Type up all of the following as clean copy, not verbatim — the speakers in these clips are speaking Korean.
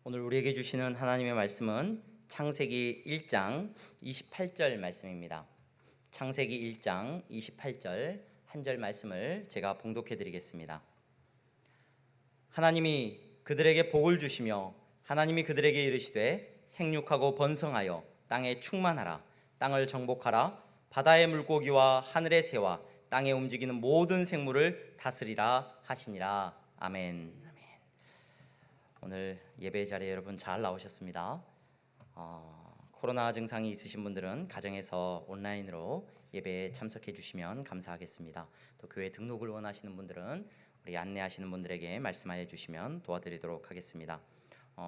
오늘 우리에게 주시는 하나님의 말씀은 창세기 1장 28절 말씀입니다. 창세기 1장 28절 한 절 말씀을 제가 봉독해 드리겠습니다. 하나님이 그들에게 복을 주시며 하나님이 그들에게 이르시되 생육하고 번성하여 땅에 충만하라. 땅을 정복하라. 바다의 물고기와 하늘의 새와 땅에 움직이는 모든 생물을 다스리라 하시니라. 아멘. 오늘 예배 자리에 여러분 잘 나오셨습니다. 코로나 증상이 있으신 분들은 가정에서 온라인으로 예배에 참석해 주시면 감사하겠습니다. 또 교회 등록을 원하시는 분들은 우리 안내하시는 분들에게 말씀하여 주시면 도와드리도록 하겠습니다.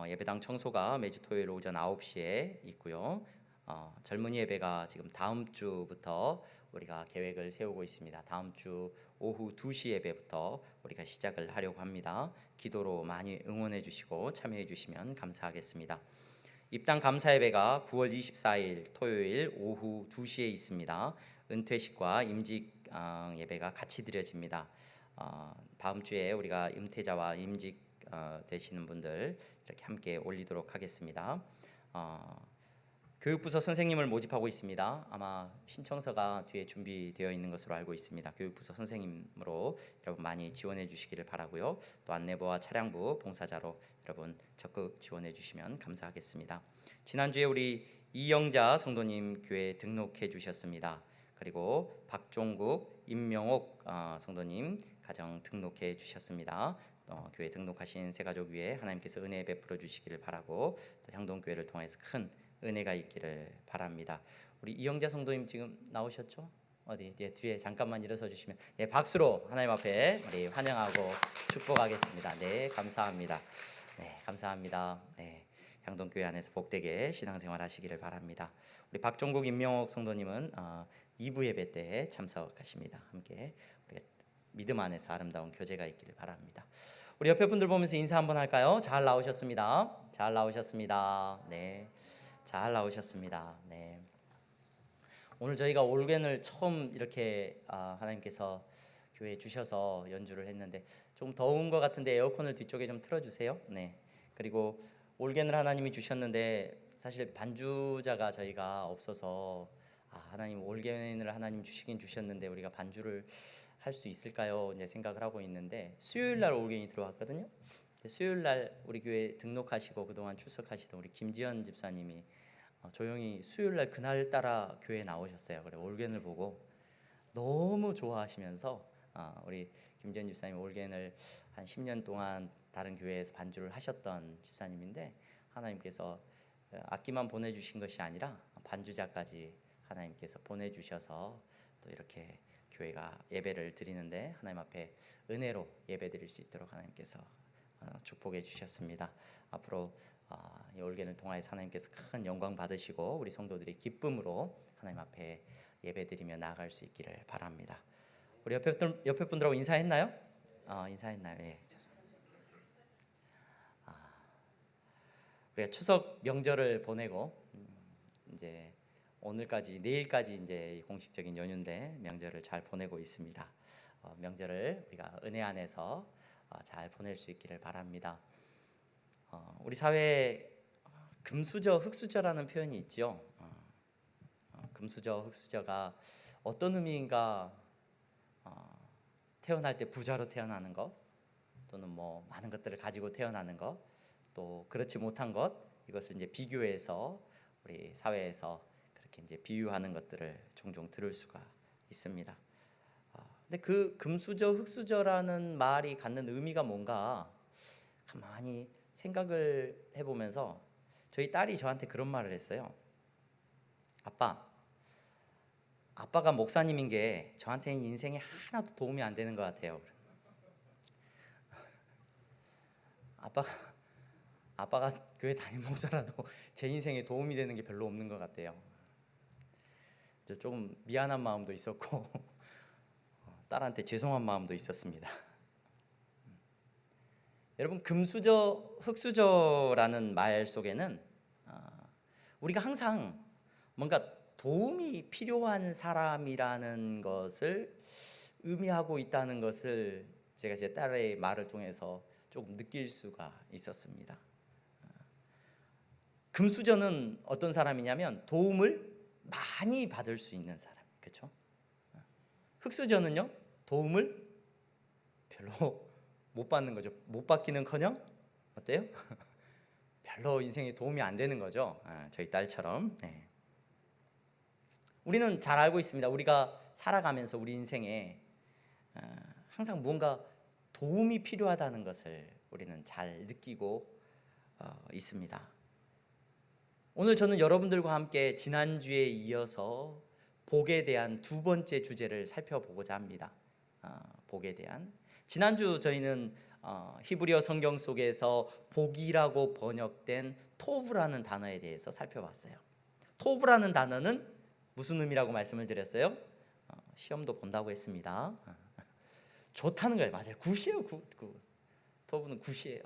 예배당 청소가 매주 토요일 오전 9시에 있고요. 젊은이 예배가 지금 다음 주부터 우리가 계획을 세우고 있습니다. 다음 주 오후 2시 예배부터 우리가 시작을 하려고 합니다. 기도로 많이 응원해 주시고 참여해 주시면 감사하겠습니다. 입당 감사 예배가 9월 24일 토요일 오후 2시에 있습니다. 은퇴식과 임직 예배가 같이 드려집니다. 다음 주에 우리가 임태자와 임직 되시는 분들 이렇게 함께 올리도록 하겠습니다. 교육부서 선생님을 모집하고 있습니다. 아마 신청서가 뒤에 준비되어 있는 것으로 알고 있습니다. 교육부서 선생님으로 여러분 많이 지원해 주시기를 바라고요. 또 안내부와 차량부 봉사자로 여러분 적극 지원해 주시면 감사하겠습니다. 지난주에 우리 이영자 성도님 교회 등록해 주셨습니다. 그리고 박종국, 임명옥 성도님 가정 등록해 주셨습니다. 교회 등록하신 새 가족 위에 하나님께서 은혜 베풀어 주시기를 바라고 또 향동교회를 통해서 큰 은혜가 있기를 바랍니다. 우리 이영자 성도님 지금 나오셨죠? 어디 뒤에 잠깐만 일어서 주시면 박수로 하나님 앞에 환영하고 축복하겠습니다. 감사합니다. 감사합니다. 향동교회 안에서 복되게 신앙생활 하시기를 바랍니다. 우리 박종국 임명옥 성도님은 2부 예배 때 참석하십니다. 함께 우리가 믿음 안에서 아름다운 교제가 있기를 바랍니다. 우리 옆에 분들 보면서 인사 한번 할까요? 잘 나오셨습니다. 잘 나오셨습니다. 잘 나오셨습니다. 오늘 저희가 올겐을 처음 이렇게 하나님께서 교회에 주셔서 연주를 했는데 좀 더운 것 같은데 에어컨을 뒤쪽에 좀 틀어주세요. 그리고 올겐을 하나님이 주셨는데 사실 반주자가 저희가 없어서 하나님 올겐을 하나님 주시긴 주셨는데 우리가 반주를 할 수 있을까요? 이제 생각을 하고 있는데 수요일 날 올겐이 들어왔거든요. 수요일 날 우리 교회 등록하시고 그동안 출석하시던 우리 김지연 집사님이 조용히 수요일 날 그날따라 교회에 나오셨어요. 그래 올겐을 보고 너무 좋아하시면서 우리 김지연 집사님 올겐을 한 10년 동안 다른 교회에서 반주를 하셨던 집사님인데 하나님께서 악기만 보내주신 것이 아니라 반주자까지 하나님께서 보내주셔서 또 이렇게 교회가 예배를 드리는데 하나님 앞에 은혜로 예배 드릴 수 있도록 하나님께서 축복해 주셨습니다. 앞으로 이 올겐을 통하여서 하나님께서 큰 영광 받으시고 우리 성도들이 기쁨으로 하나님 앞에 예배드리며 나아갈 수 있기를 바랍니다. 우리 옆에 분들하고 인사했나요? 인사했나요? 우리가 추석 명절을 보내고 이제 오늘까지 내일까지 이제 공식적인 연휴인데 명절을 잘 보내고 있습니다. 명절을 우리가 은혜 안에서 잘 보낼 수 있기를 바랍니다. 우리 사회에 금수저, 흙수저라는 표현이 있죠. 금수저, 흙수저가 어떤 의미인가? 태어날 때 부자로 태어나는 것, 또는 뭐 많은 것들을 가지고 태어나는 것, 또 그렇지 못한 것, 이것을 이제 비교해서 우리 사회에서 그렇게 이제 비유하는 것들을 종종 들을 수가 있습니다. 근데 그 금수저, 흙수저라는 말이 갖는 의미가 뭔가 가만히 생각을 해보면서 저희 딸이 저한테 그런 말을 했어요. 아빠가 목사님인 게 저한테는 인생에 하나도 도움이 안 되는 것 같아요. 아빠가 교회 담임 목사라도 제 인생에 도움이 되는 게 별로 없는 것 같대요. 조금 미안한 마음도 있었고 딸한테 죄송한 마음도 있었습니다. 여러분 금수저, 흙수저라는 말 속에는 우리가 항상 뭔가 도움이 필요한 사람이라는 것을 의미하고 있다는 것을 제가 제 딸의 말을 통해서 조금 느낄 수가 있었습니다. 금수저는 어떤 사람이냐면 도움을 많이 받을 수 있는 사람, 그렇죠? 흙수저는요, 도움을 별로 못 받는 거죠. 못 받기는커녕 어때요? 별로 인생에 도움이 안 되는 거죠. 저희 딸처럼. 네. 우리는 잘 알고 있습니다. 우리가 살아가면서 우리 인생에 항상 뭔가 도움이 필요하다는 것을 우리는 잘 느끼고 있습니다. 오늘 저는 여러분들과 함께 지난주에 이어서 복에 대한 두 번째 주제를 살펴보고자 합니다. 복에 대한, 지난주 저희는 히브리어 성경 속에서 복이라고 번역된 토브라는 단어에 대해서 살펴봤어요. 토브라는 단어는 무슨 의미라고 말씀을 드렸어요? 시험도 본다고 했습니다. 좋다는 거예요. 맞아요. 굿이에요. 굿. 토브는 굿이에요.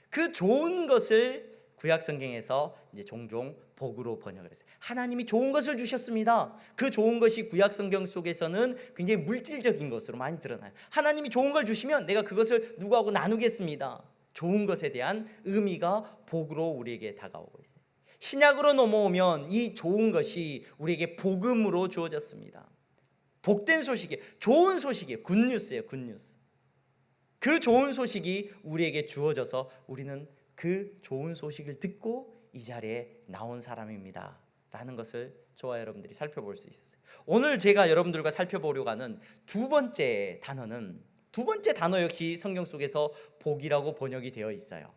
그 좋은 것을 구약 성경에서 이제 종종 복으로 번역을 했어요. 하나님이 좋은 것을 주셨습니다. 그 좋은 것이 구약 성경 속에서는 굉장히 물질적인 것으로 많이 드러나요. 하나님이 좋은 걸 주시면 내가 그것을 누구하고 나누겠습니다. 좋은 것에 대한 의미가 복으로 우리에게 다가오고 있어요. 신약으로 넘어오면 이 좋은 것이 우리에게 복음으로 주어졌습니다. 복된 소식이, 좋은 소식이에요. 굿뉴스예요. 굿뉴스. 그 좋은 소식이 우리에게 주어져서 우리는 그 좋은 소식을 듣고 이 자리에 나온 사람입니다 라는 것을 저와 여러분들이 살펴볼 수 있었어요. 오늘 제가 여러분들과 살펴보려고 하는 두 번째 단어 역시 성경 속에서 복이라고 번역이 되어 있어요.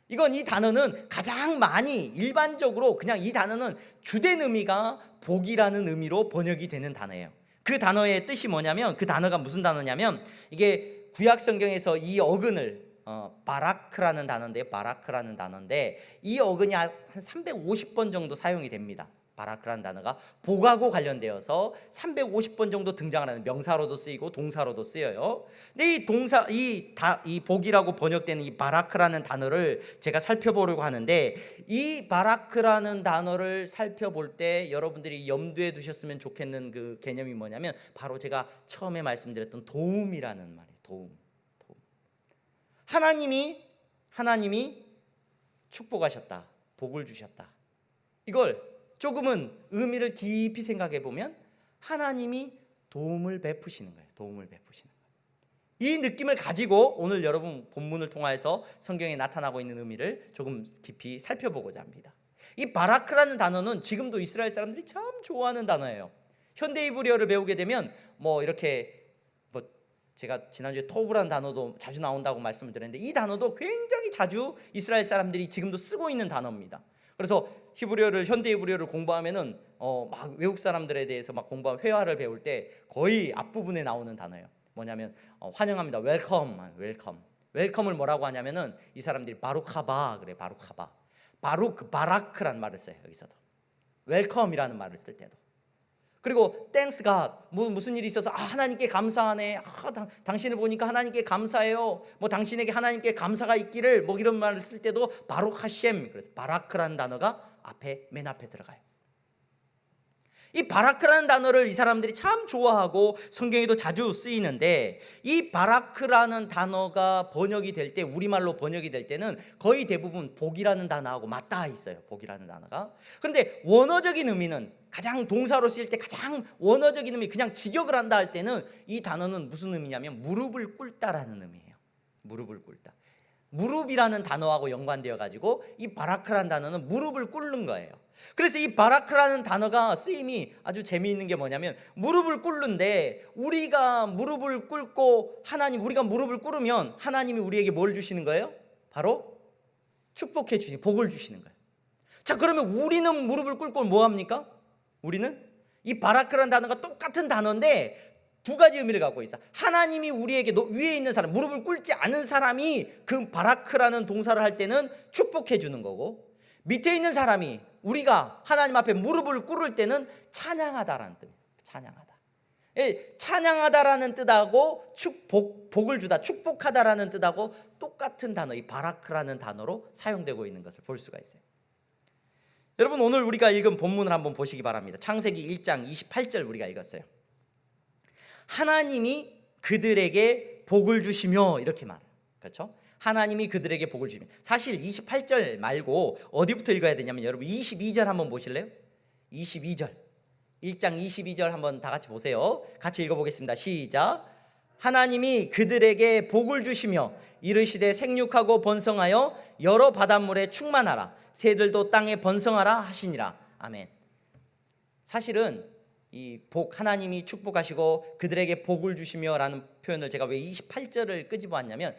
이 단어는 가장 많이 일반적으로 그냥 이 단어는 주된 의미가 복이라는 의미로 번역이 되는 단어예요. 그 단어의 뜻이 뭐냐면, 그 단어가 무슨 단어냐면, 이게 구약 성경에서 이 어근을 바라크라는 단어인데 이 어근이 한 350번 정도 사용이 됩니다. 바라크라는 단어가 복하고 관련되어서 350번 정도 등장을 하는, 명사로도 쓰이고 동사로도 쓰여요. 근데 이 복이라고 번역되는 이 바라크라는 단어를 제가 살펴보려고 하는데, 이 바라크라는 단어를 살펴볼 때 여러분들이 염두에 두셨으면 좋겠는 그 개념이 뭐냐면, 바로 제가 처음에 말씀드렸던 도움이라는 말이에요. 도움. 하나님이 축복하셨다, 복을 주셨다. 이걸 조금은 의미를 깊이 생각해 보면 하나님이 도움을 베푸시는 거예요. 도움을 베푸시는 거예요. 이 느낌을 가지고 오늘 여러분 본문을 통해서 성경에 나타나고 있는 의미를 조금 깊이 살펴보고자 합니다. 이 바라크라는 단어는 지금도 이스라엘 사람들이 참 좋아하는 단어예요. 현대 히브리어를 배우게 되면 이렇게 제가 지난주에 토브라는 단어도 자주 나온다고 말씀을 드렸는데, 이 단어도 굉장히 자주 이스라엘 사람들이 지금도 쓰고 있는 단어입니다. 그래서 현대 히브리어를 공부하면은 막 외국 사람들에 대해서 막 공부하고 회화를 배울 때 거의 앞부분에 나오는 단어예요. 뭐냐면 환영합니다. 웰컴을 뭐라고 하냐면은 이 사람들이 바루카바 그래. 바라크라는 말을 써요. 여기서도 웰컴이라는 말을 쓸 때도. 그리고 thanks God, 무슨 일이 있어서 하나님께 감사하네, 당신을 보니까 하나님께 감사해요, 당신에게 하나님께 감사가 있기를, 이런 말을 쓸 때도 바룩 하셴, 그래서 바라크라는 단어가 맨 앞에 들어가요. 이 바라크라는 단어를 이 사람들이 참 좋아하고 성경에도 자주 쓰이는데, 이 바라크라는 단어가 번역이 될 때, 우리말로 번역이 될 때는 거의 대부분 복이라는 단어하고 맞닿아 있어요. 복이라는 단어가. 그런데 원어적인 의미는, 가장 동사로 쓰일 때 가장 원어적인 의미, 그냥 직역을 한다 할 때는 이 단어는 무슨 의미냐면 무릎을 꿇다라는 의미예요. 무릎을 꿇다. 무릎이라는 단어하고 연관되어 가지고 이 바라크라는 단어는 무릎을 꿇는 거예요. 그래서 이 바라크라는 단어가 쓰임이 아주 재미있는 게 뭐냐면, 무릎을 꿇는데 우리가 무릎을 꿇고 우리가 무릎을 꿇으면 하나님이 우리에게 뭘 주시는 거예요? 바로 축복해 주시는, 복을 주시는 거예요. 자, 그러면 우리는 무릎을 꿇고 뭐 합니까? 우리는 이 바라크라는 단어가 똑같은 단어인데 두 가지 의미를 갖고 있어. 하나님이 우리에게 위에 있는 사람, 무릎을 꿇지 않은 사람이 그 바라크라는 동사를 할 때는 축복해 주는 거고, 밑에 있는 사람이 우리가 하나님 앞에 무릎을 꿇을 때는 찬양하다라는 뜻이에요. 찬양하다. 찬양하다라는 뜻하고 복을 주다, 축복하다라는 뜻하고 똑같은 단어, 이 바라크라는 단어로 사용되고 있는 것을 볼 수가 있어요. 여러분, 오늘 우리가 읽은 본문을 한번 보시기 바랍니다. 창세기 1장 28절 우리가 읽었어요. 하나님이 그들에게 복을 주시며, 이렇게 말해요. 그렇죠? 하나님이 그들에게 복을 주시며. 사실 28절 말고 어디부터 읽어야 되냐면 여러분 22절 한번 보실래요? 22절 1장 22절 한번 다 같이 보세요. 같이 읽어보겠습니다. 시작. 하나님이 그들에게 복을 주시며 이르시되 생육하고 번성하여 여러 바닷물에 충만하라. 새들도 땅에 번성하라 하시니라. 아멘. 사실은 이 복, 하나님이 축복하시고 그들에게 복을 주시며 라는 표현을 제가 왜 28절을 끄집어 왔냐면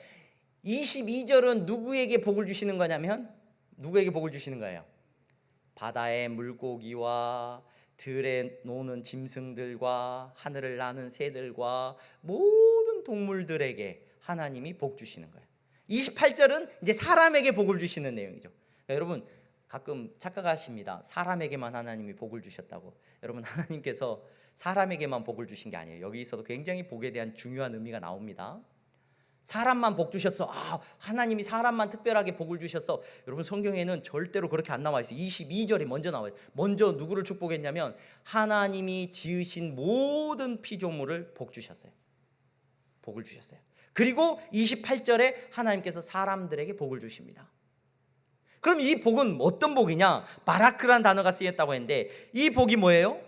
22절은 누구에게 복을 주시는 거냐면 누구에게 복을 주시는 거예요? 바다의 물고기와 들에 노는 짐승들과 하늘을 나는 새들과 모든 동물들에게 하나님이 복 주시는 거예요. 28절은 이제 사람에게 복을 주시는 내용이죠. 그러니까 여러분 가끔 착각하십니다. 사람에게만 하나님이 복을 주셨다고. 여러분 하나님께서 사람에게만 복을 주신 게 아니에요. 여기서도 굉장히 복에 대한 중요한 의미가 나옵니다. 사람만 복 주셨어. 하나님이 사람만 특별하게 복을 주셨어. 여러분 성경에는 절대로 그렇게 안 나와 있어요. 22절이 먼저 나와요. 먼저 누구를 축복했냐면 하나님이 지으신 모든 피조물을 복 주셨어요. 복을 주셨어요. 그리고 28절에 하나님께서 사람들에게 복을 주십니다. 그럼 이 복은 어떤 복이냐? 바라크라는 단어가 쓰였다고 했는데 이 복이 뭐예요?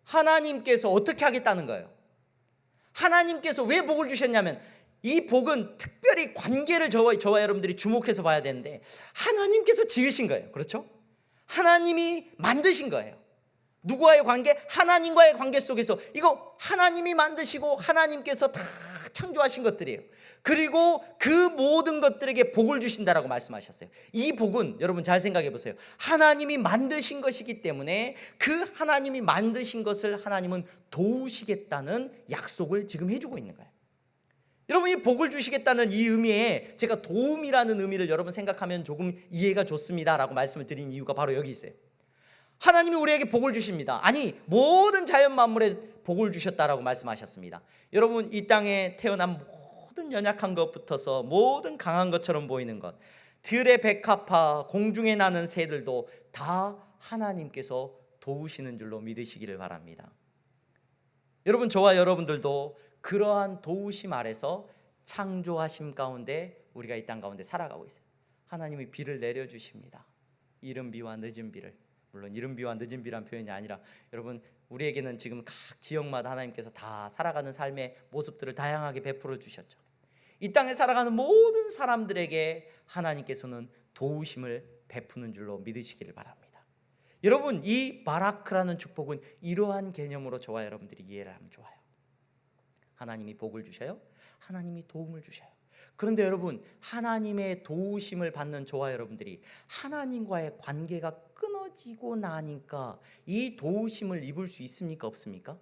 하나님께서 어떻게 하겠다는 거예요. 하나님께서 왜 복을 주셨냐면 이 복은 특별히 관계를 저와 여러분들이 주목해서 봐야 되는데 하나님께서 지으신 거예요. 그렇죠? 하나님이 만드신 거예요. 누구와의 관계? 하나님과의 관계 속에서 이거 하나님이 만드시고 하나님께서 다 창조하신 것들이에요. 그리고 그 모든 것들에게 복을 주신다라고 말씀하셨어요. 이 복은 여러분 잘 생각해 보세요. 하나님이 만드신 것이기 때문에 그 하나님이 만드신 것을 하나님은 도우시겠다는 약속을 지금 해주고 있는 거예요. 여러분 이 복을 주시겠다는 이 의미에 제가 도움이라는 의미를 여러분 생각하면 조금 이해가 좋습니다라고 말씀을 드린 이유가 바로 여기 있어요. 하나님이 우리에게 복을 주십니다. 아니 모든 자연 만물에 복을 주셨다라고 말씀하셨습니다. 여러분 이 땅에 태어난 모든 연약한 것부터서 모든 강한 것처럼 보이는 것, 들의 백합화, 공중에 나는 새들도 다 하나님께서 도우시는 줄로 믿으시기를 바랍니다. 여러분 저와 여러분들도 그러한 도우심 아래서 창조하심 가운데 우리가 이 땅 가운데 살아가고 있어요. 하나님이 비를 내려주십니다. 이른 비와 늦은 비를. 물론 이른 비와 늦은 비란 표현이 아니라 여러분 우리에게는 지금 각 지역마다 하나님께서 다 살아가는 삶의 모습들을 다양하게 베풀어 주셨죠. 이 땅에 살아가는 모든 사람들에게 하나님께서는 도우심을 베푸는 줄로 믿으시기를 바랍니다. 여러분 이 바라크라는 축복은 이러한 개념으로 저와 여러분들이 이해를 하면 좋아요. 하나님이 복을 주셔요. 하나님이 도움을 주셔요. 그런데 여러분 하나님의 도우심을 받는 저와 여러분들이 하나님과의 관계가 끊어지고 나니까 이 도우심을 입을 수 있습니까? 없습니까?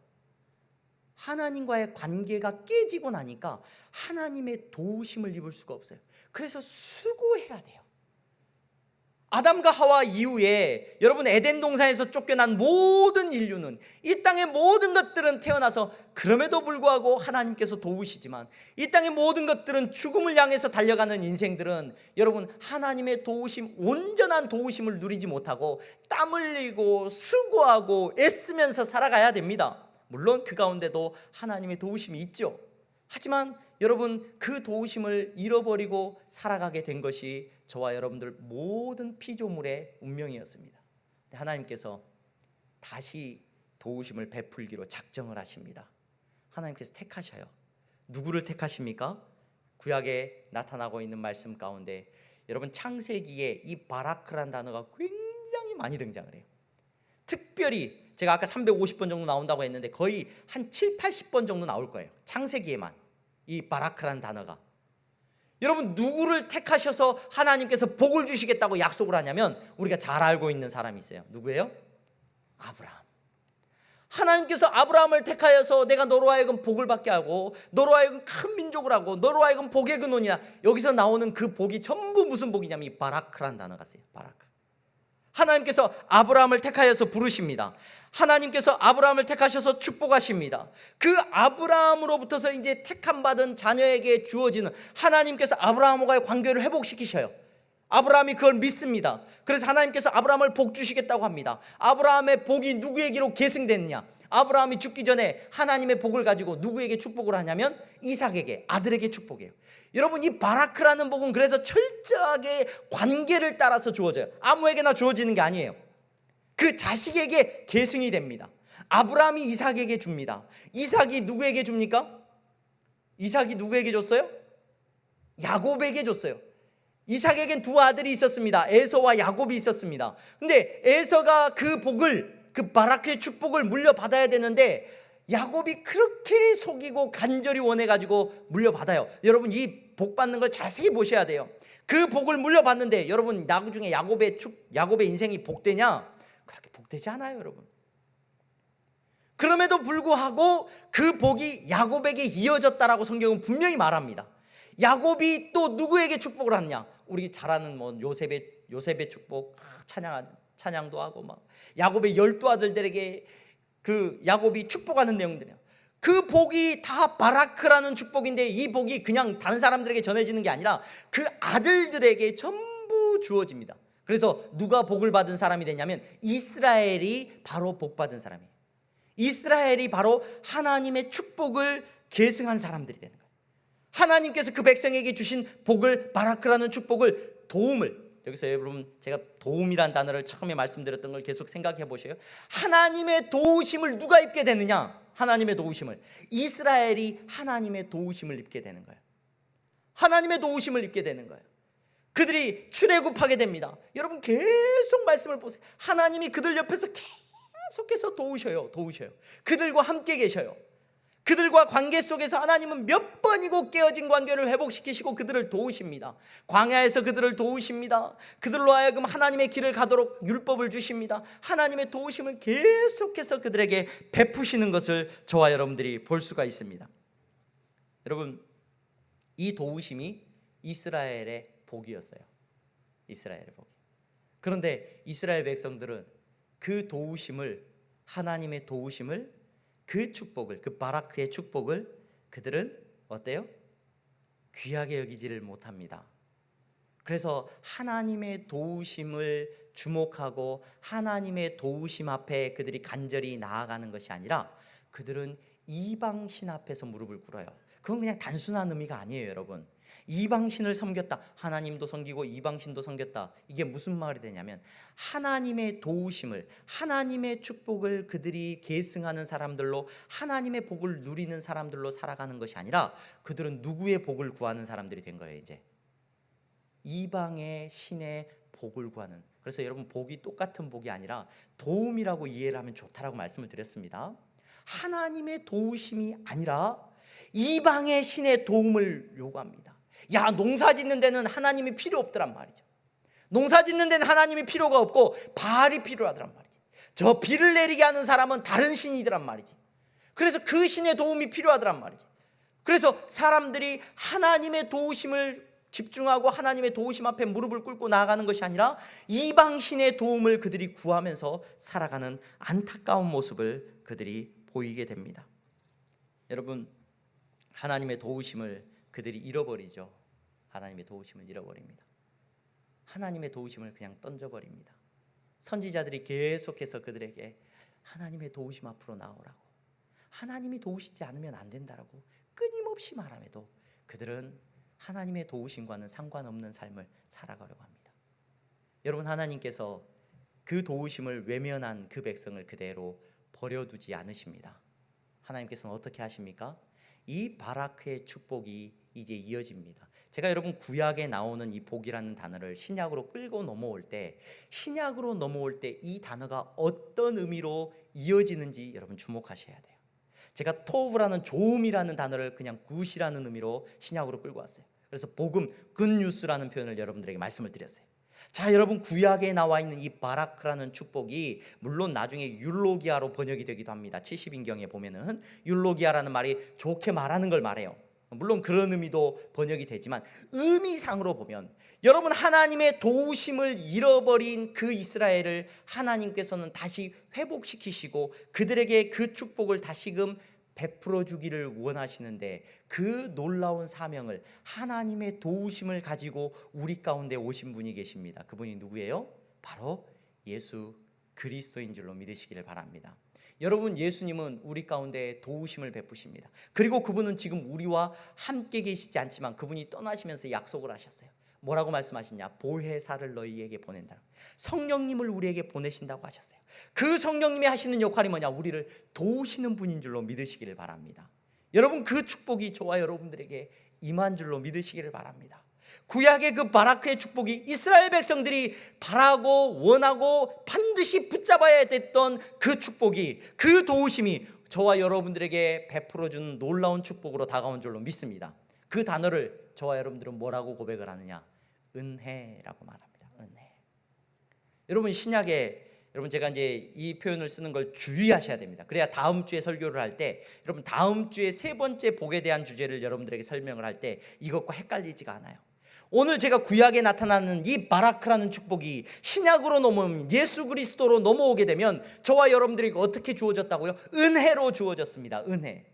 하나님과의 관계가 깨지고 나니까 하나님의 도우심을 입을 수가 없어요. 그래서 수고해야 돼요. 아담과 하와 이후에 여러분 에덴 동산에서 쫓겨난 모든 인류는 이 땅의 모든 것들은 태어나서 그럼에도 불구하고 하나님께서 도우시지만 이 땅의 모든 것들은 죽음을 향해서 달려가는 인생들은 여러분 하나님의 도우심, 온전한 도우심을 누리지 못하고 땀 흘리고 수고하고 애쓰면서 살아가야 됩니다. 물론 그 가운데도 하나님의 도우심이 있죠. 하지만 여러분 그 도우심을 잃어버리고 살아가게 된 것이 저와 여러분들 모든 피조물의 운명이었습니다. 하나님께서 다시 도우심을 베풀기로 작정을 하십니다. 하나님께서 택하셔요. 누구를 택하십니까? 구약에 나타나고 있는 말씀 가운데 여러분 창세기에 이 바라크란 단어가 굉장히 많이 등장을 해요. 특별히 제가 아까 350번 정도 나온다고 했는데 거의 한 7, 80번 정도 나올 거예요. 창세기에만 이 바라크란 단어가. 여러분 누구를 택하셔서 하나님께서 복을 주시겠다고 약속을 하냐면 우리가 잘 알고 있는 사람이 있어요. 누구예요? 아브라함. 하나님께서 아브라함을 택하여서 내가 너로 하여금 복을 받게 하고 너로 하여금 큰 민족을 하고 너로 하여금 복의 근원이야. 여기서 나오는 그 복이 전부 무슨 복이냐면 이 바라크란 단어가 있어요. 바라크. 하나님께서 아브라함을 택하여서 부르십니다. 하나님께서 아브라함을 택하셔서 축복하십니다. 그 아브라함으로부터서 이제 택함 받은 자녀에게 주어지는 하나님께서 아브라함과의 관계를 회복시키셔요. 아브라함이 그걸 믿습니다. 그래서 하나님께서 아브라함을 복 주시겠다고 합니다. 아브라함의 복이 누구에게로 계승됐냐? 아브라함이 죽기 전에 하나님의 복을 가지고 누구에게 축복을 하냐면 이삭에게, 아들에게 축복해요. 여러분, 이 바라크라는 복은 그래서 철저하게 관계를 따라서 주어져요. 아무에게나 주어지는 게 아니에요. 그 자식에게 계승이 됩니다. 아브라함이 이삭에게 줍니다. 이삭이 누구에게 줍니까? 이삭이 누구에게 줬어요? 야곱에게 줬어요. 이삭에겐 두 아들이 있었습니다. 에서와 야곱이 있었습니다. 근데 에서가 그 복을, 그 바라크의 축복을 물려받아야 되는데 야곱이 그렇게 속이고 간절히 원해가지고 물려받아요. 여러분, 이 복 받는 걸 자세히 보셔야 돼요. 그 복을 물려받는데 여러분, 나중에 야곱의 인생이 복되냐? 그렇게 복되지 않아요, 여러분. 그럼에도 불구하고 그 복이 야곱에게 이어졌다라고 성경은 분명히 말합니다. 야곱이 또 누구에게 축복을 하느냐? 우리 잘 아는 요셉의 축복, 찬양도 하고 막 야곱의 12아들들에게 그 야곱이 축복하는 내용들이에요. 그 복이 다 바라크라는 축복인데 이 복이 그냥 다른 사람들에게 전해지는 게 아니라 그 아들들에게 전부 주어집니다. 그래서 누가 복을 받은 사람이 되냐면 이스라엘이 바로 복 받은 사람이에요. 이스라엘이 바로 하나님의 축복을 계승한 사람들이 되는 거예요. 하나님께서 그 백성에게 주신 복을, 바라크라는 축복을, 도움을, 여기서 여러분 제가 도움이란 단어를 처음에 말씀드렸던 걸 계속 생각해 보세요. 하나님의 도우심을 누가 입게 되느냐? 하나님의 도우심을, 이스라엘이 하나님의 도우심을 입게 되는 거예요. 하나님의 도우심을 입게 되는 거예요. 그들이 출애굽하게 됩니다. 여러분 계속 말씀을 보세요. 하나님이 그들 옆에서 계속해서 도우셔요. 그들과 함께 계셔요. 그들과 관계 속에서 하나님은 몇 번이고 깨어진 관계를 회복시키시고 그들을 도우십니다. 광야에서 그들을 도우십니다. 그들로 하여금 하나님의 길을 가도록 율법을 주십니다. 하나님의 도우심을 계속해서 그들에게 베푸시는 것을 저와 여러분들이 볼 수가 있습니다. 여러분, 이 도우심이 이스라엘의 복이었어요. 이스라엘의 복이. 그런데 이스라엘 백성들은 그 도우심을, 하나님의 도우심을, 그 축복을, 그 바라크의 축복을 그들은 어때요? 귀하게 여기지를 못합니다. 그래서 하나님의 도우심을 주목하고 하나님의 도우심 앞에 그들이 간절히 나아가는 것이 아니라 그들은 이방신 앞에서 무릎을 꿇어요. 그건 그냥 단순한 의미가 아니에요, 여러분. 이방신을 섬겼다, 하나님도 섬기고 이방신도 섬겼다, 이게 무슨 말이 되냐면 하나님의 도우심을, 하나님의 축복을 그들이 계승하는 사람들로, 하나님의 복을 누리는 사람들로 살아가는 것이 아니라 그들은 누구의 복을 구하는 사람들이 된 거예요. 이제 이방의 신의 복을 구하는. 그래서 여러분, 복이 똑같은 복이 아니라 도움이라고 이해를 하면 좋다라고 말씀을 드렸습니다. 하나님의 도우심이 아니라 이방의 신의 도움을 요구합니다. 야, 농사 짓는 데는 하나님이 필요 없더란 말이죠. 농사 짓는 데는 하나님이 필요가 없고 바알이 필요하더란 말이지. 저 비를 내리게 하는 사람은 다른 신이더란 말이지. 그래서 그 신의 도움이 필요하더란 말이지. 그래서 사람들이 하나님의 도우심을 집중하고 하나님의 도우심 앞에 무릎을 꿇고 나아가는 것이 아니라 이방 신의 도움을 그들이 구하면서 살아가는 안타까운 모습을 그들이 보이게 됩니다. 여러분, 하나님의 도우심을 그들이 잃어버리죠. 하나님의 도우심을 잃어버립니다. 하나님의 도우심을 그냥 던져버립니다. 선지자들이 계속해서 그들에게 하나님의 도우심 앞으로 나오라고, 하나님이 도우시지 않으면 안 된다라고 끊임없이 말함에도 그들은 하나님의 도우심과는 상관없는 삶을 살아가려고 합니다. 여러분, 하나님께서 그 도우심을 외면한 그 백성을 그대로 버려두지 않으십니다. 하나님께서는 어떻게 하십니까? 이 바라크의 축복이 이제 이어집니다. 제가 여러분 구약에 나오는 이 복이라는 단어를 신약으로 끌고 넘어올 때, 신약으로 넘어올 때 이 단어가 어떤 의미로 이어지는지 여러분 주목하셔야 돼요. 제가 토브라는 좋음이라는 단어를 그냥 굿이라는 의미로 신약으로 끌고 왔어요. 그래서 복음, 굿뉴스라는 표현을 여러분들에게 말씀을 드렸어요. 자, 여러분, 구약에 나와 있는 이 바라크라는 축복이 물론 나중에 율로기아로 번역이 되기도 합니다. 70인경에 보면은 율로기아라는 말이 좋게 말하는 걸 말해요. 물론 그런 의미도 번역이 되지만 의미상으로 보면 여러분, 하나님의 도우심을 잃어버린 그 이스라엘을 하나님께서는 다시 회복시키시고 그들에게 그 축복을 다시금 베풀어 주기를 원하시는데, 그 놀라운 사명을, 하나님의 도우심을 가지고 우리 가운데 오신 분이 계십니다. 그분이 누구예요? 바로 예수 그리스도인 줄로 믿으시기를 바랍니다. 여러분, 예수님은 우리 가운데 도우심을 베푸십니다. 그리고 그분은 지금 우리와 함께 계시지 않지만 그분이 떠나시면서 약속을 하셨어요. 뭐라고 말씀하시냐? 보혜사를 너희에게 보낸다. 성령님을 우리에게 보내신다고 하셨어요. 그 성령님이 하시는 역할이 뭐냐? 우리를 도우시는 분인 줄로 믿으시기를 바랍니다. 여러분, 그 축복이 저와 여러분들에게 임한 줄로 믿으시기를 바랍니다. 구약의 그 바라크의 축복이 이스라엘 백성들이 바라고 원하고 반드시 붙잡아야 됐던 그 축복이, 그 도우심이 저와 여러분들에게 베풀어준 놀라운 축복으로 다가온 줄로 믿습니다. 그 단어를 저와 여러분들은 뭐라고 고백을 하느냐? 은혜라고 말합니다. 은혜. 여러분, 신약에 여러분, 제가 이제 이 표현을 쓰는 걸 주의하셔야 됩니다. 그래야 다음 주에 설교를 할 때, 여러분 다음 주에 세 번째 복에 대한 주제를 여러분들에게 설명을 할 때 이것과 헷갈리지가 않아요. 오늘 제가 구약에 나타나는 이 바라크라는 축복이 신약으로 넘어오면, 예수 그리스도로 넘어오게 되면 저와 여러분들에게 어떻게 주어졌다고요? 은혜로 주어졌습니다. 은혜.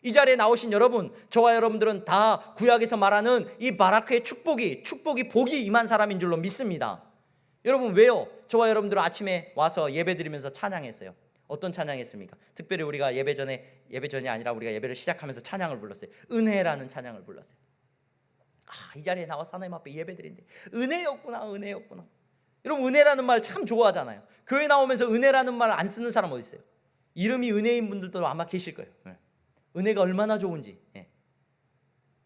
이 자리에 나오신 여러분, 저와 여러분들은 다 구약에서 말하는 이 바라크의 축복이 복이 임한 사람인 줄로 믿습니다. 여러분, 왜요? 저와 여러분들은 아침에 와서 예배드리면서 찬양했어요. 어떤 찬양했습니까? 특별히 우리가 예배전이 아니라 우리가 예배를 시작하면서 찬양을 불렀어요. 은혜라는 찬양을 불렀어요. 이 자리에 나와서 하나님 앞에 예배드리는데 은혜였구나, 은혜였구나. 여러분, 은혜라는 말 참 좋아하잖아요. 교회 나오면서 은혜라는 말 안 쓰는 사람 어디 있어요? 이름이 은혜인 분들도 아마 계실 거예요. 은혜가 얼마나 좋은지.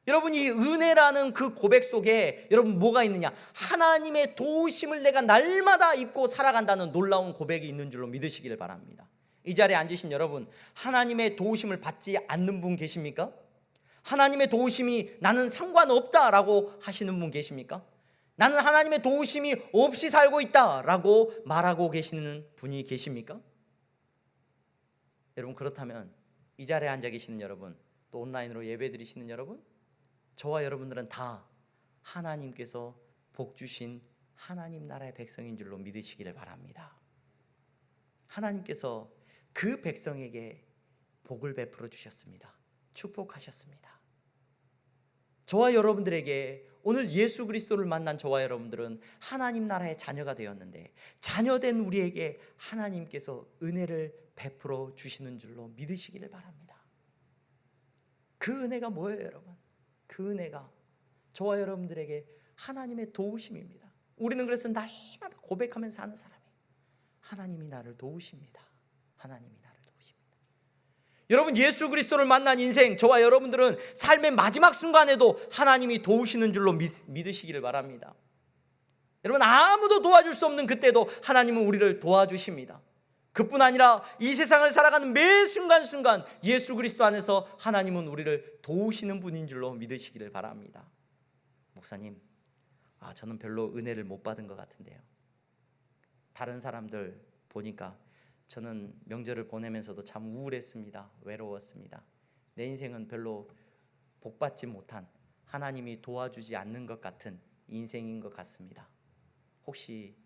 여러분, 이 은혜라는 그 고백 속에 여러분 뭐가 있느냐? 하나님의 도우심을 내가 날마다 입고 살아간다는 놀라운 고백이 있는 줄로 믿으시기를 바랍니다. 이 자리에 앉으신 여러분, 하나님의 도우심을 받지 않는 분 계십니까? 하나님의 도우심이 나는 상관없다라고 하시는 분 계십니까? 나는 하나님의 도우심이 없이 살고 있다라고 말하고 계시는 분이 계십니까? 여러분, 그렇다면 이 자리에 앉아 계시는 여러분, 또 온라인으로 예배 드리시는 여러분, 저와 여러분들은 다 하나님께서 복 주신 하나님 나라의 백성인 줄로 믿으시기를 바랍니다. 하나님께서 그 백성에게 복을 베풀어 주셨습니다. 축복하셨습니다. 저와 여러분들에게 오늘 예수 그리스도를 만난 저와 여러분들은 하나님 나라의 자녀가 되었는데, 자녀된 우리에게 하나님께서 은혜를 베풀어 주시는 줄로 믿으시기를 바랍니다. 그 은혜가 뭐예요, 여러분? 그 은혜가 저와 여러분들에게 하나님의 도우심입니다. 우리는 그래서 날마다 고백하면서 사는 사람이에요. 하나님이 나를 도우십니다. 하나님이 나를 도우십니다. 여러분, 예수 그리스도를 만난 인생, 저와 여러분들은 삶의 마지막 순간에도 하나님이 도우시는 줄로 믿으시기를 바랍니다. 여러분, 아무도 도와줄 수 없는 그때도 하나님은 우리를 도와주십니다. 그뿐 아니라 이 세상을 살아가는 매 순간순간 예수 그리스도 안에서 하나님은 우리를 도우시는 분인 줄로 믿으시기를 바랍니다. 목사님, 저는 별로 은혜를 못 받은 것 같은데요. 다른 사람들 보니까 저는 명절을 보내면서도 참 우울했습니다. 외로웠습니다. 내 인생은 별로 복받지 못한, 하나님이 도와주지 않는 것 같은 인생인 것 같습니다. 혹시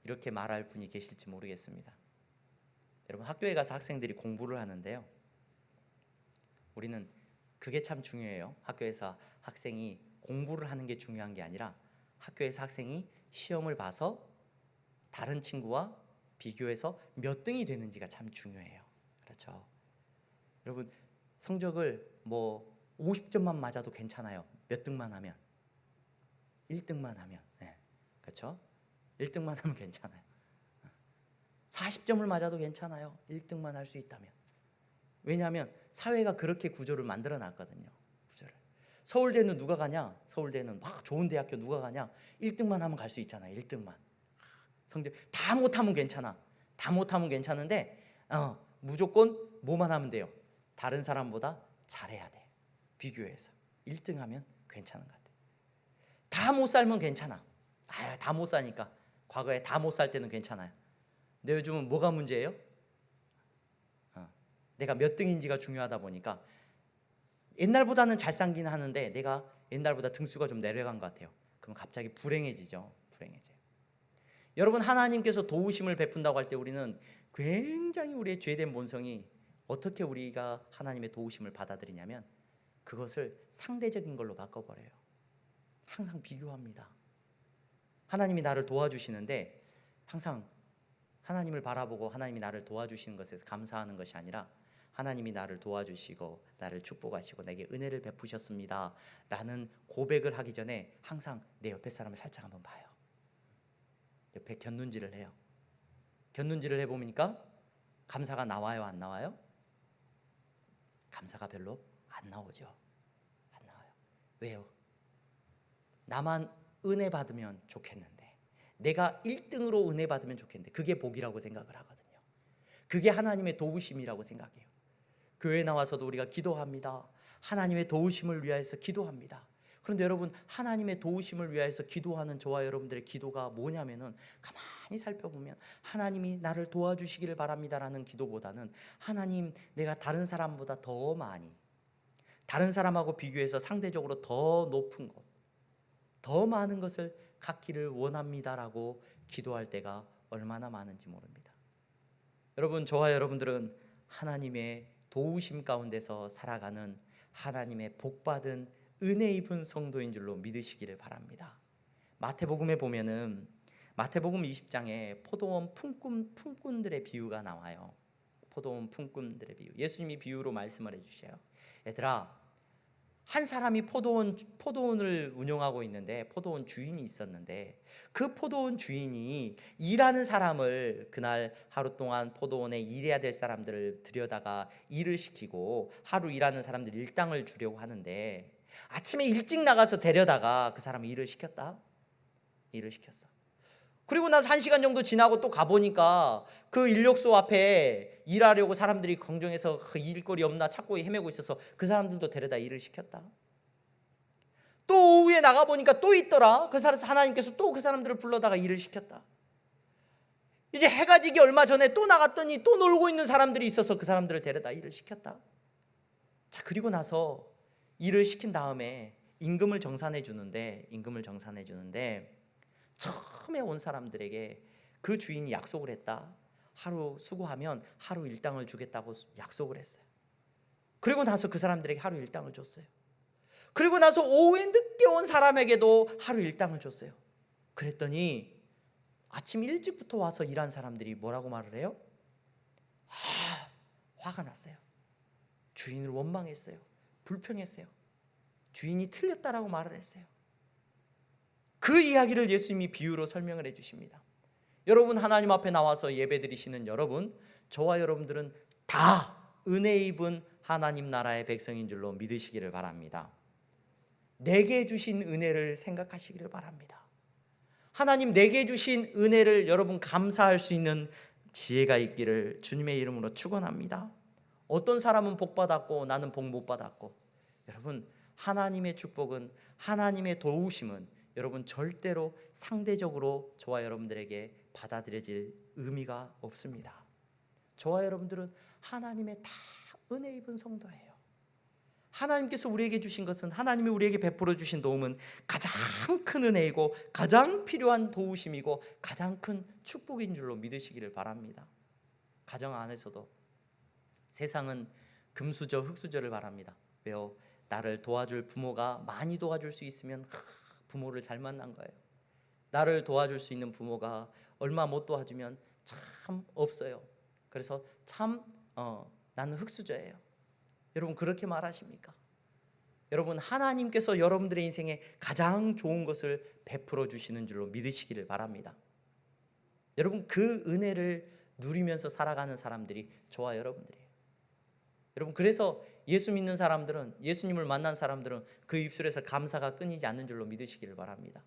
이렇게 말할 분이 계실지 모르겠습니다. 여러분, 학교에 가서 학생들이 공부를 하는데요, 우리는 그게 참 중요해요. 학교에서 학생이 공부를 하는 게 중요한 게 아니라 학교에서 학생이 시험을 봐서 다른 친구와 비교해서 몇 등이 되는지가 참 중요해요. 그렇죠? 여러분, 성적을 50점만 맞아도 괜찮아요. 몇 등만 하면, 1등만 하면, 그렇죠? 1등만 하면 괜찮아요. 40점을 맞아도 괜찮아요. 1등만 할 수 있다면. 왜냐하면 사회가 그렇게 구조를 만들어 놨거든요. 구조를. 서울대는 누가 가냐? 서울대는 막 좋은 대학교 누가 가냐? 1등만 하면 갈 수 있잖아요. 1등만. 성적 다 못하면 괜찮아. 다 못하면 괜찮은데 무조건 뭐만 하면 돼요? 다른 사람보다 잘해야 돼. 비교해서 1등 하면 괜찮은 것 같아요. 다 못 살면 괜찮아. 다 못 사니까. 과거에 다 못 살 때는 괜찮아요. 근데 요즘은 뭐가 문제예요? 내가 몇 등인지가 중요하다 보니까 옛날보다는 잘 살긴 하는데 내가 옛날보다 등수가 좀 내려간 것 같아요. 그럼 갑자기 불행해지죠. 불행해져요. 여러분, 하나님께서 도우심을 베푼다고 할 때 우리는 굉장히 우리의 죄된 본성이 어떻게 우리가 하나님의 도우심을 받아들이냐면 그것을 상대적인 걸로 바꿔버려요. 항상 비교합니다. 하나님이 나를 도와주시는데 항상 하나님을 바라보고 하나님이 나를 도와주시는 것에 감사하는 것이 아니라 하나님이 나를 도와주시고 나를 축복하시고 내게 은혜를 베푸셨습니다 라는 고백을 하기 전에 항상 내 옆에 사람을 살짝 한번 봐요. 옆에 곁눈질을 해요. 곁눈질을 해보니까 감사가 나와요, 안 나와요? 감사가 별로 안 나오죠. 안 나와요. 왜요? 나만 은혜 받으면 좋겠는데, 내가 1등으로 은혜 받으면 좋겠는데, 그게 복이라고 생각을 하거든요. 그게 하나님의 도우심이라고 생각해요. 교회에 나와서도 우리가 기도합니다. 하나님의 도우심을 위하여서 기도합니다. 그런데 여러분, 하나님의 도우심을 위하여서 기도하는 저와 여러분들의 기도가 뭐냐면은, 가만히 살펴보면 하나님이 나를 도와주시기를 바랍니다라는 기도보다는 하나님, 내가 다른 사람보다 더 많이, 다른 사람하고 비교해서 상대적으로 더 높은 것, 더 많은 것을 갖기를 원합니다라고 기도할 때가 얼마나 많은지 모릅니다. 여러분, 저와 여러분들은 하나님의 도우심 가운데서 살아가는 하나님의 복받은 은혜 입은 성도인 줄로 믿으시기를 바랍니다. 마태복음에 보면은 마태복음 20장에 포도원 품꾼들의 비유가 나와요. 포도원 품꾼들의 비유. 예수님이 비유로 말씀을 해주셔요. 얘들아, 한 사람이 포도원을 운영하고 있는데 포도원 주인이 있었는데, 그 포도원 주인이 일하는 사람을 그날 하루 동안 포도원에 일해야 될 사람들을 들여다가 일을 시키고 하루 일하는 사람들 일당을 주려고 하는데, 아침에 일찍 나가서 데려다가 그 사람을 일을 시켰다. 일을 시켰어. 그리고 나서 1시간 정도 지나고 또 가보니까 그 인력소 앞에 일하려고 사람들이 걱정해서 일거리 없나 찾고 헤매고 있어서 그 사람들도 데려다 일을 시켰다. 또 오후에 나가보니까 또 있더라. 그래서 하나님께서 또 그 사람들을 불러다가 일을 시켰다. 이제 해가 지기 얼마 전에 또 나갔더니 또 놀고 있는 사람들이 있어서 그 사람들을 데려다 일을 시켰다. 자, 그리고 나서 일을 시킨 다음에 임금을 정산해 주는데 처음에 온 사람들에게 그 주인이 약속을 했다. 하루 수고하면 하루 일당을 주겠다고 약속을 했어요. 그리고 나서 그 사람들에게 하루 일당을 줬어요. 그리고 나서 오후에 늦게 온 사람에게도 하루 일당을 줬어요. 그랬더니 아침 일찍부터 와서 일한 사람들이 뭐라고 말을 해요? 화가 났어요. 주인을 원망했어요. 불평했어요. 주인이 틀렸다라고 말을 했어요. 그 이야기를 예수님이 비유로 설명을 해 주십니다. 여러분, 하나님 앞에 나와서 예배드리시는 여러분, 저와 여러분들은 다 은혜 입은 하나님 나라의 백성인 줄로 믿으시기를 바랍니다. 내게 주신 은혜를 생각하시기를 바랍니다. 하나님 내게 주신 은혜를 여러분 감사할 수 있는 지혜가 있기를 주님의 이름으로 축원합니다. 어떤 사람은 복 받았고 나는 복 못 받았고, 여러분, 하나님의 축복은, 하나님의 도우심은 여러분 절대로 상대적으로 저와 여러분들에게 받아들여질 의미가 없습니다. 저와 여러분들은 하나님의 다 은혜 입은 성도예요. 하나님께서 우리에게 주신 것은, 하나님이 우리에게 베풀어 주신 도움은 가장 큰 은혜이고 가장 필요한 도우심이고 가장 큰 축복인 줄로 믿으시기를 바랍니다. 가정 안에서도 세상은 금수저 흙수저를 바랍니다. 왜요? 나를 도와줄 부모가 많이 도와줄 수 있으면 부모를 잘 만난 거예요. 나를 도와줄 수 있는 부모가 얼마 못 도와주면 참 없어요. 그래서 참 나는 흙수저예요. 여러분, 그렇게 말하십니까? 여러분, 하나님께서 여러분들의 인생에 가장 좋은 것을 베풀어 주시는 줄로 믿으시기를 바랍니다. 여러분, 그 은혜를 누리면서 살아가는 사람들이 저와 여러분들이에요. 여러분, 그래서 예수 믿는 사람들은, 예수님을 만난 사람들은 그 입술에서 감사가 끊이지 않는 줄로 믿으시기를 바랍니다.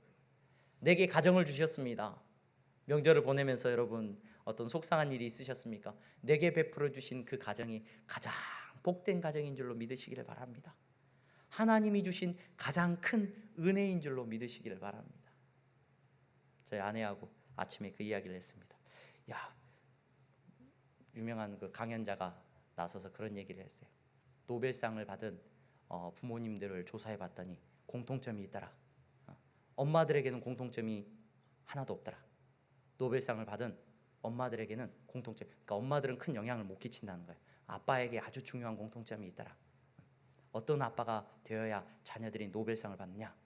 내게 가정을 주셨습니다. 명절을 보내면서 여러분 어떤 속상한 일이 있으셨습니까? 내게 베풀어 주신 그 가정이 가장 복된 가정인 줄로 믿으시기를 바랍니다. 하나님이 주신 가장 큰 은혜인 줄로 믿으시기를 바랍니다. 저희 아내하고 아침에 그 이야기를 했습니다. 유명한 그 강연자가 나서서 그런 얘기를 했어요. 노벨상을 받은 부모님들을 조사해 봤더니 공통점이 있더라. 엄마들에게는 공통점이 하나도 없더라. 노벨상을 받은 엄마들에게는 공통점, 그러니까 엄마들은 큰 영향을 못 끼친다는 거예요. 아빠에게 아주 중요한 공통점이 있더라. 어떤 아빠가 되어야 자녀들이 노벨상을 받느냐?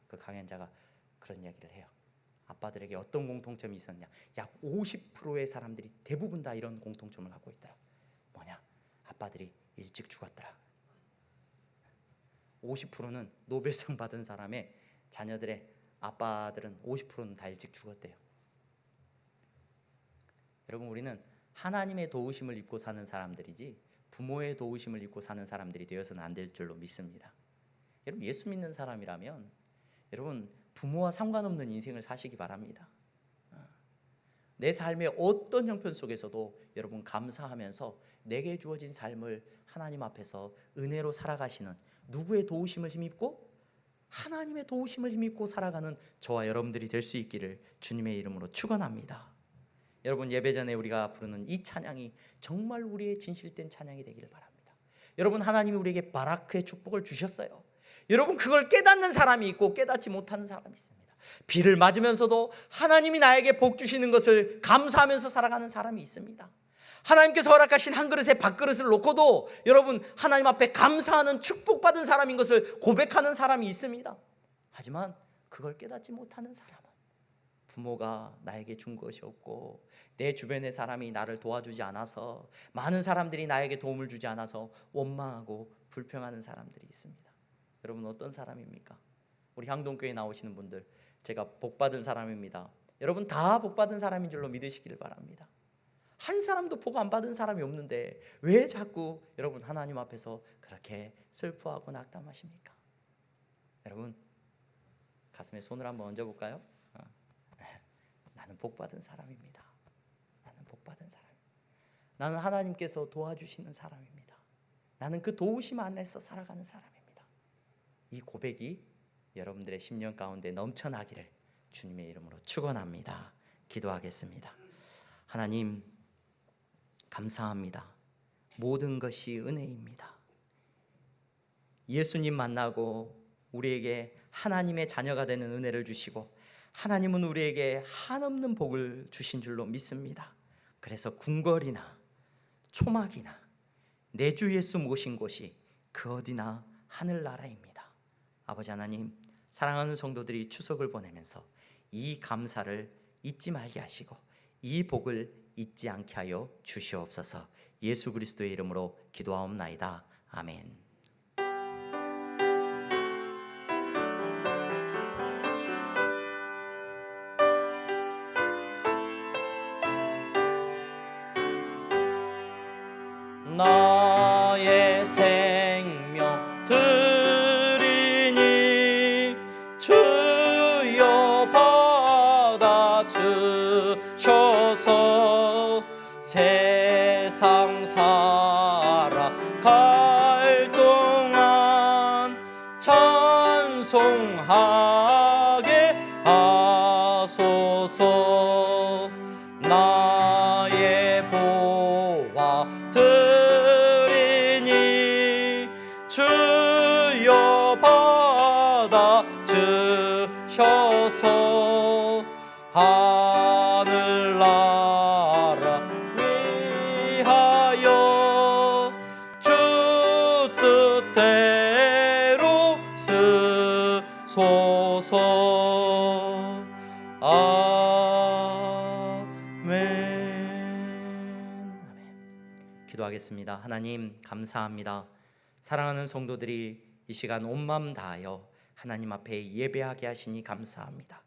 그 강연자가 그런 이야기를 해요. 아빠들에게 어떤 공통점이 있었냐? 약 50%의 사람들이 대부분 다 이런 공통점을 갖고 있더라. 뭐냐? 아빠들이 일찍 죽었더라. 50%는 노벨상 받은 사람의 자녀들의 아빠들은 50%는 다 일찍 죽었대요. 여러분, 우리는 하나님의 도우심을 입고 사는 사람들이지 부모의 도우심을 입고 사는 사람들이 되어서는 안 될 줄로 믿습니다. 여러분, 예수 믿는 사람이라면 여러분 부모와 상관없는 인생을 사시기 바랍니다. 내 삶의 어떤 형편 속에서도 여러분 감사하면서 내게 주어진 삶을 하나님 앞에서 은혜로 살아가시는, 누구의 도우심을 힘입고? 하나님의 도우심을 힘입고 살아가는 저와 여러분들이 될 수 있기를 주님의 이름으로 축원합니다. 여러분, 예배 전에 우리가 부르는 이 찬양이 정말 우리의 진실된 찬양이 되기를 바랍니다. 여러분, 하나님이 우리에게 바라크의 축복을 주셨어요. 여러분, 그걸 깨닫는 사람이 있고 깨닫지 못하는 사람이 있습니다. 비를 맞으면서도 하나님이 나에게 복 주시는 것을 감사하면서 살아가는 사람이 있습니다. 하나님께서 허락하신 한 그릇의 밥그릇을 놓고도 여러분 하나님 앞에 감사하는 축복받은 사람인 것을 고백하는 사람이 있습니다. 하지만 그걸 깨닫지 못하는 사람은 부모가 나에게 준 것이 없고 내 주변의 사람이 나를 도와주지 않아서, 많은 사람들이 나에게 도움을 주지 않아서 원망하고 불평하는 사람들이 있습니다. 여러분, 어떤 사람입니까? 우리 향동교회 나오시는 분들, 제가 복받은 사람입니다. 여러분 다 복받은 사람인 줄로 믿으시기를 바랍니다. 한 사람도 복 안 받은 사람이 없는데 왜 자꾸 여러분 하나님 앞에서 그렇게 슬퍼하고 낙담하십니까? 여러분, 가슴에 손을 한번 얹어볼까요? 나는 복 받은 사람입니다. 나는 복 받은 사람. 나는 하나님께서 도와주시는 사람입니다. 나는 그 도우심 안에서 살아가는 사람입니다. 이 고백이 여러분들의 심령 가운데 넘쳐나기를 주님의 이름으로 축원합니다. 기도하겠습니다. 하나님, 감사합니다. 모든 것이 은혜입니다. 예수님 만나고 우리에게 하나님의 자녀가 되는 은혜를 주시고 하나님은 우리에게 한없는 복을 주신 줄로 믿습니다. 그래서 궁궐이나 초막이나 내 주 예수 모신 곳이 그 어디나 하늘나라입니다. 아버지 하나님, 사랑하는 성도들이 추석을 보내면서 이 감사를 잊지 말게 하시고 이 복을 잊지 않게 하여 주시옵소서. 예수 그리스도의 이름으로 기도하옵나이다. 아멘. 나의 생명 드리니 주여 받아주셔서 세상 살아갈 동안 찬송하게 하소서. 나의 보화 드리니 주여 받아주셔서 하늘나라 위하여 주 뜻대로 쓰소서. 아멘. 기도하겠습니다. 하나님, 감사합니다. 사랑하는 성도들이 이 시간 온 마음 다하여 하나님 앞에 예배하게 하시니 감사합니다.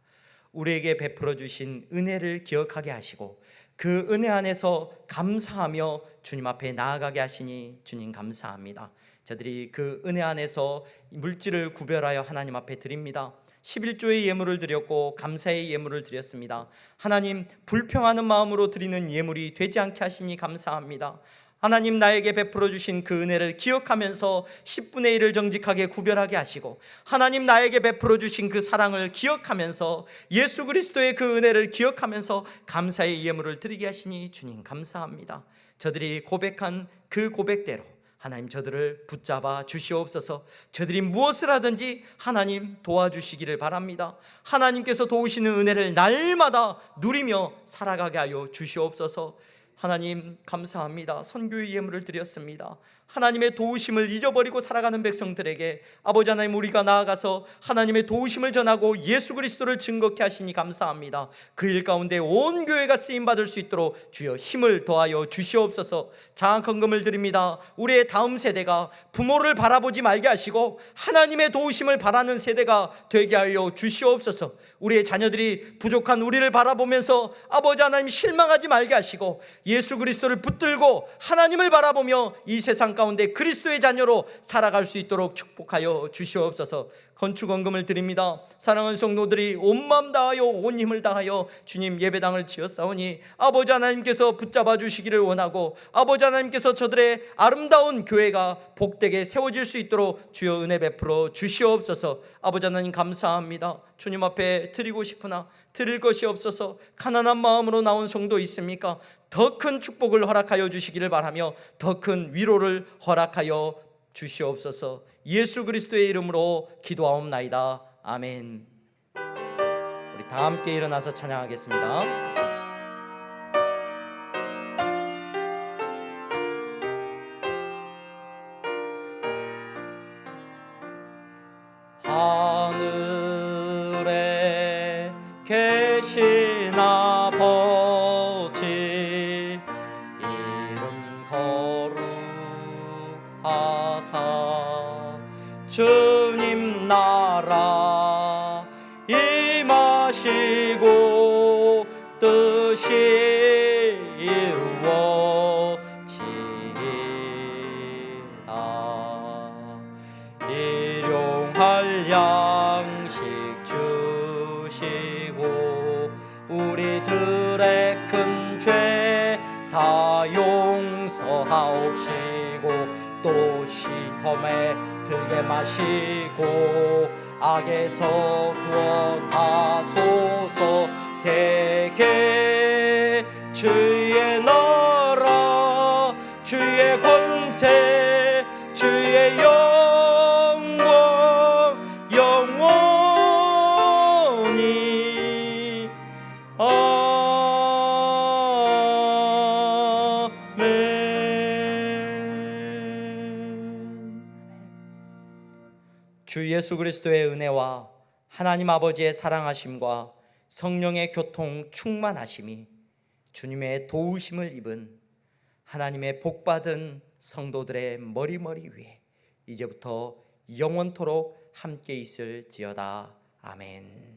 우리에게 베풀어 주신 은혜를 기억하게 하시고 그 은혜 안에서 감사하며 주님 앞에 나아가게 하시니 주님 감사합니다. 저들이 그 은혜 안에서 물질을 구별하여 하나님 앞에 드립니다. 11조의 예물을 드렸고 감사의 예물을 드렸습니다. 하나님, 불평하는 마음으로 드리는 예물이 되지 않게 하시니 감사합니다. 하나님, 나에게 베풀어 주신 그 은혜를 기억하면서 10분의 1을 정직하게 구별하게 하시고 하나님, 나에게 베풀어 주신 그 사랑을 기억하면서 예수 그리스도의 그 은혜를 기억하면서 감사의 예물을 드리게 하시니 주님 감사합니다. 저들이 고백한 그 고백대로 하나님, 저들을 붙잡아 주시옵소서. 저들이 무엇을 하든지 하나님 도와주시기를 바랍니다. 하나님께서 도우시는 은혜를 날마다 누리며 살아가게 하여 주시옵소서. 하나님 감사합니다. 선교의 예물을 드렸습니다. 하나님의 도우심을 잊어버리고 살아가는 백성들에게 아버지 하나님, 우리가 나아가서 하나님의 도우심을 전하고 예수 그리스도를 증거케 하시니 감사합니다. 그 일 가운데 온 교회가 쓰임받을 수 있도록 주여 힘을 더하여 주시옵소서. 장학헌금을 드립니다. 우리의 다음 세대가 부모를 바라보지 말게 하시고 하나님의 도우심을 바라는 세대가 되게 하여 주시옵소서. 우리의 자녀들이 부족한 우리를 바라보면서 아버지 하나님 실망하지 말게 하시고 예수 그리스도를 붙들고 하나님을 바라보며 이 세상 가운데 그리스도의 자녀로 살아갈 수 있도록 축복하여 주시옵소서. 건축헌금을 드립니다. 사랑하는 성도들이 온 마음 다하여 온 힘을 다하여 주님 예배당을 지었사오니 아버지 하나님께서 붙잡아 주시기를 원하고 아버지 하나님께서 저들의 아름다운 교회가 복되게 세워질 수 있도록 주여 은혜 베풀어 주시옵소서. 아버지 하나님 감사합니다. 주님 앞에 드리고 싶으나 드릴 것이 없어서 가난한 마음으로 나온 성도 있습니까? 더 큰 축복을 허락하여 주시기를 바라며 더 큰 위로를 허락하여 주시옵소서. 예수 그리스도의 이름으로 기도하옵나이다. 아멘. 우리 다 함께 일어나서 찬양하겠습니다. 하늘에 계신 아버지 이름 거룩하사 주님 나라 임하시고 뜻이 이루어지이다. 일용할 양식 주시고 우리들의 큰 죄 다 용서하옵시고 또 시험에 들게 마시고 악에서 구원하소서. 대개 주의 나라 주의 권세 주의 영광 영원히 주 예수 그리스도의 은혜와 하나님 아버지의 사랑하심과 성령의 교통 충만하심이 주님의 도우심을 입은 하나님의 복받은 성도들의 머리머리 위에 이제부터 영원토록 함께 있을지어다. 아멘.